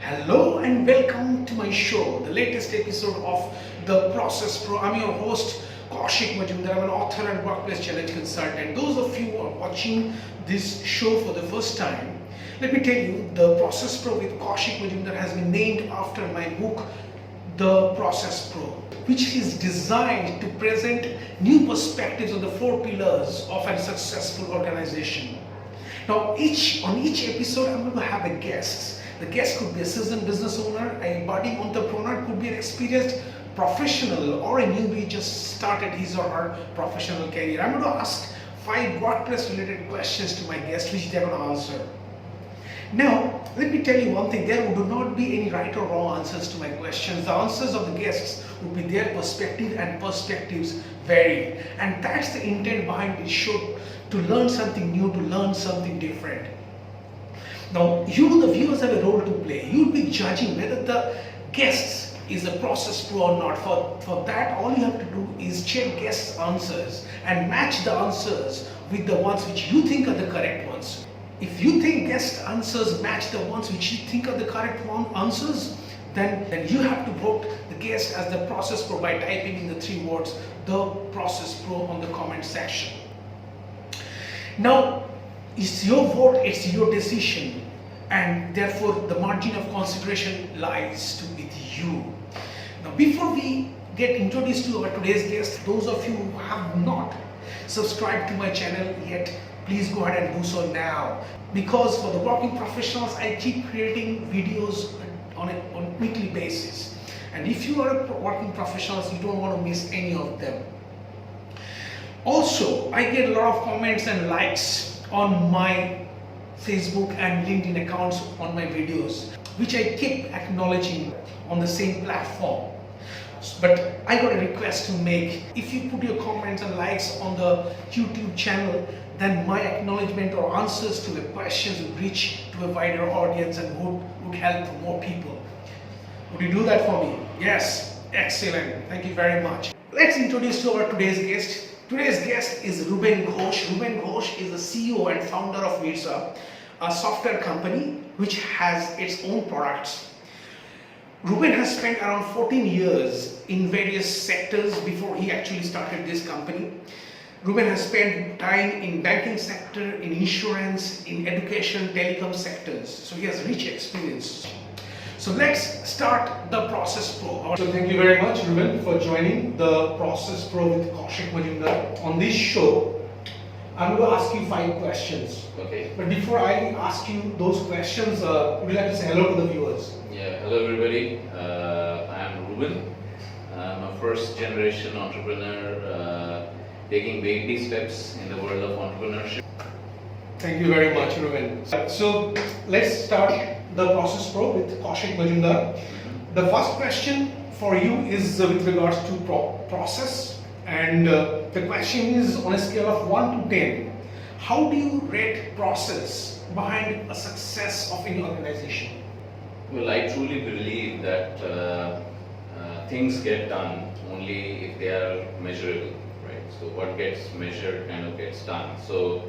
Hello and welcome to my show, the latest episode of The Process Pro. I'm your host, Kaushik Majumdar. I'm an author and workplace challenge consultant. Those of you who are watching this show for the first time, let me tell you, The Process Pro with Kaushik Majumdar has been named after my book, The Process Pro, which is designed to present new perspectives on the four pillars of a successful organization. Now, on each episode, I'm going to have a guest. The guest could be a seasoned business owner, a budding entrepreneur, could be an experienced professional, or a newbie just started his or her professional career. I'm going to ask 5 workplace related questions to my guest, which they're going to answer. Now, let me tell you one thing, there would not be any right or wrong answers to my questions. The answers of the guests would be their perspective, and perspectives vary. And that's the intent behind this show, to learn something new, to learn something different. Now, you, the viewers, have a role to play. You'll be judging whether the guest is a process pro or not. For that, all you have to do is check guests' answers and match the answers with the ones which you think are the correct ones. If you think guest answers match the ones which you think are the correct answers, then you have to vote the guest as the process pro by typing in the 3 words, the process pro, on the comment section. Now, it's your vote, it's your decision, and therefore the margin of consideration lies with you. Now, before we get introduced to our today's guest, those of you who have not subscribed to my channel yet, please go ahead and do so now, because for the working professionals, I keep creating videos on a weekly basis, and if you are a working professionals, you don't want to miss any of them. Also, I get a lot of comments and likes on my Facebook and LinkedIn accounts on my videos, which I keep acknowledging on the same platform. But I got a request to make. If you put your comments and likes on the YouTube channel, then my acknowledgement or answers to the questions would reach to a wider audience and would help more people. Would you do that for me? Yes, excellent. Thank you very much. Let's introduce to our today's guest. Today's guest is Ruben Ghosh. Ruben Ghosh is the CEO and founder of Virsa, a software company which has its own products. Ruben has spent around 14 years in various sectors before he actually started this company. Ruben has spent time in banking sector, in insurance, in education, telecom sectors. So he has rich experience. So let's start the Process Pro. So thank you very much, Ruben, for joining the Process Pro with Kaushik Majumdar. On this show, I'm going to ask you 5 questions. Okay. But before I ask you those questions, would you like to say hello to the viewers? Yeah, hello everybody. I am Ruben. I'm a first generation entrepreneur taking baby steps in the world of entrepreneurship. Thank you very much, Ruben. So let's start the Process Pro with Kaushik Majumdar. The first question for you is with regards to process, and the question is, on a scale of 1 to 10, how do you rate process behind a success of any organization? Well, I truly believe that things get done only if they are measurable, right? So what gets measured kind of gets done. So,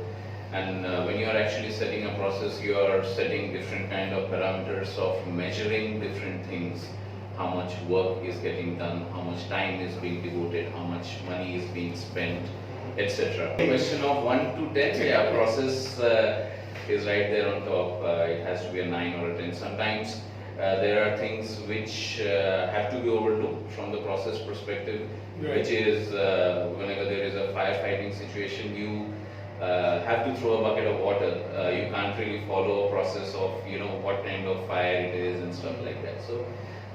and when you are actually setting a process, you are setting different kind of parameters of measuring different things. How much work is getting done, how much time is being devoted, how much money is being spent, etc. Question of 1 to 10, yeah, process is right there on top. It has to be a 9 or a 10. Sometimes there are things which have to be overlooked from the process perspective, right, which is whenever there is a firefighting situation, you have to throw a bucket of water. You can't really follow a process of what kind of fire it is and stuff like that. So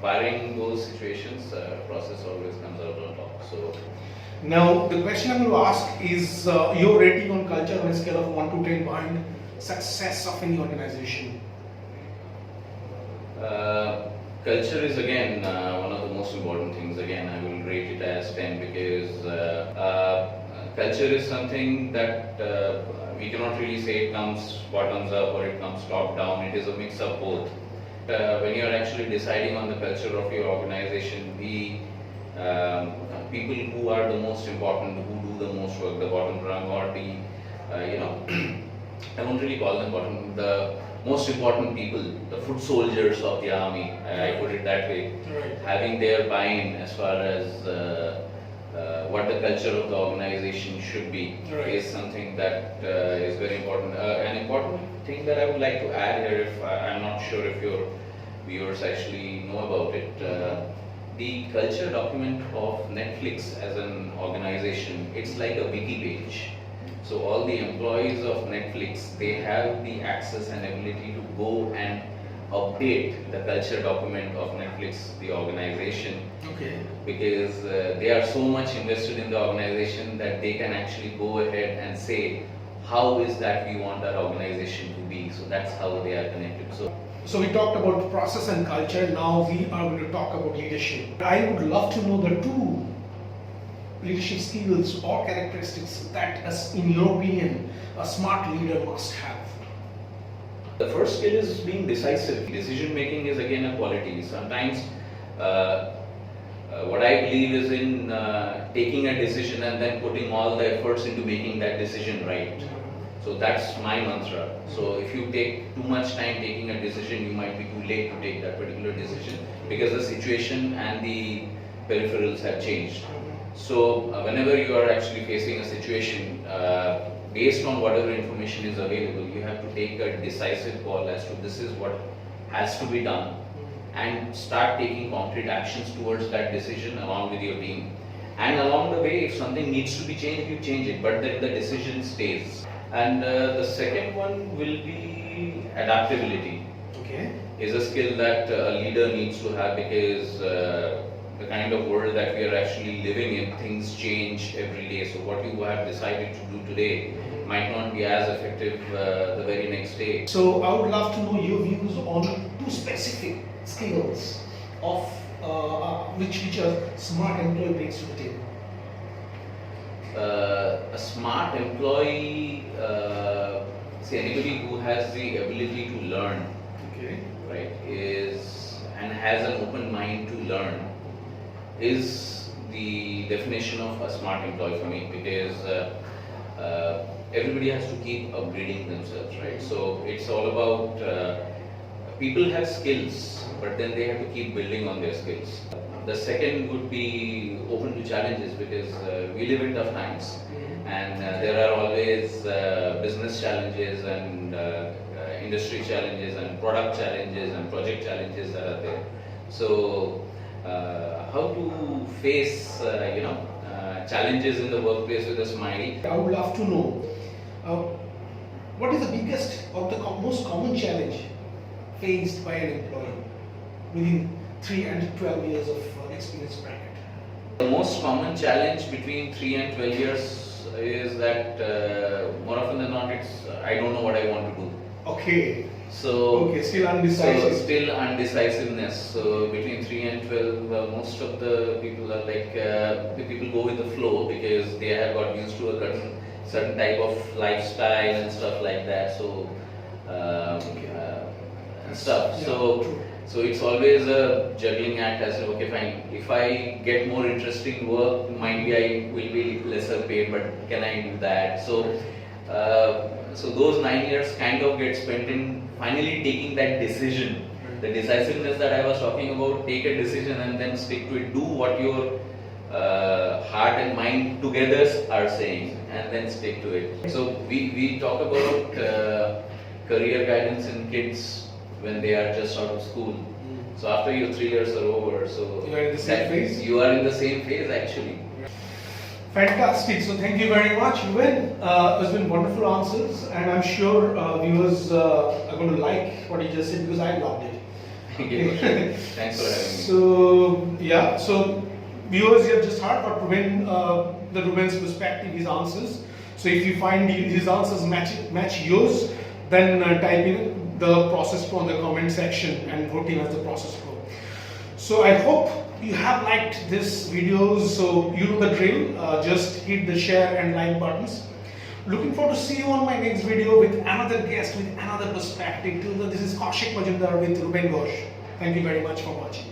barring those situations, process always comes out on top. So now the question I'm going to ask is your rating on culture on a scale of 1 to 10 behind success of any organization. Culture is again one of the most important things. Again, I will rate it as 10 because culture is something that we cannot really say it comes bottoms up or it comes top down. It is a mix of both. When you are actually deciding on the culture of your organization, the people who are the most important, who do the most work, the bottom rung, or the I won't really call them bottom, the most important people, the foot soldiers of the army, I put it that way, Right. having their buy-in as far as what the culture of the organization should be Right. is something that is very important. An important thing that I would like to add here, if I'm not sure if your viewers actually know about it, the culture document of Netflix as an organization, it's like a wiki page. So all the employees of Netflix, they have the access and ability to go and update the culture document of Netflix, the organization, Okay. because they are so much invested in the organization that they can actually go ahead and say how is that we want our organization to be. So that's how they are connected. So we talked about process and culture. Now we are going to talk about leadership. I would love to know the two leadership skills or characteristics that, in your opinion, a smart leader must have. The first skill is being decisive. Decision making is again a quality. Sometimes what I believe is in taking a decision and then putting all the efforts into making that decision right. So that's my mantra. So if you take too much time taking a decision, you might be too late to take that particular decision because the situation and the peripherals have changed. So whenever you are actually facing a situation, based on whatever information is available, you have to take a decisive call as to this is what has to be done and start taking concrete actions towards that decision along with your team. And along the way, if something needs to be changed, you change it, but then the decision stays. And the second one will be adaptability. Okay. Is a skill that a leader needs to have because the kind of world that we are actually living in, things change every day. So what you have decided to do today might not be as effective the very next day. So I would love to know your views on two specific skills of which a smart employee brings to the table. A smart employee, see anybody who has the ability to learn, Okay. right, is and has an open mind to learn is the definition of a smart employee for me because everybody has to keep upgrading themselves, right? So it's all about people have skills, but then they have to keep building on their skills. The second would be open to challenges because we live in tough times and there are always business challenges and industry challenges and product challenges and project challenges that are there. So how to face challenges in the workplace with a smile. I would love to know what is the biggest or the most common challenge faced by an employee within 3 and 12 years of experience bracket. The most common challenge between 3 and 12 years is that more often than not it's I don't know what I want to do. Okay. So Still undecisive. So still undecisiveness. So between 3 and 12, most of the people are like the people go with the flow because they have got used to a certain type of lifestyle and stuff like that. So stuff. Yeah, So true. so it's always a juggling act as okay fine. If I get more interesting work, might be I will be lesser paid, but can I do that? So those 9 years kind of get spent in finally taking that decision. The decisiveness that I was talking about, take a decision and then stick to it. Do what your heart and mind together are saying and then stick to it. So we talk about career guidance in kids when they are just out of school. So after your 3 years are over, so You are in the same phase? You are in the same phase actually. Fantastic. So thank you very much, Ruben. It's been wonderful answers, and I'm sure viewers are going to like what you just said because I loved it. Thank you. Thanks for having me. So yeah, so viewers, you have just heard what Ruben, the Ruben's perspective, his answers. So if you find his answers match yours, then type in the process pro in the comment section and vote him as the process pro. So I hope you have liked this video. So you know the drill. Just hit the share and like buttons. Looking forward to see you on my next video with another guest with another perspective. Till then, this is Kaushik Majumdar with Ruben Ghosh. Thank you very much for watching.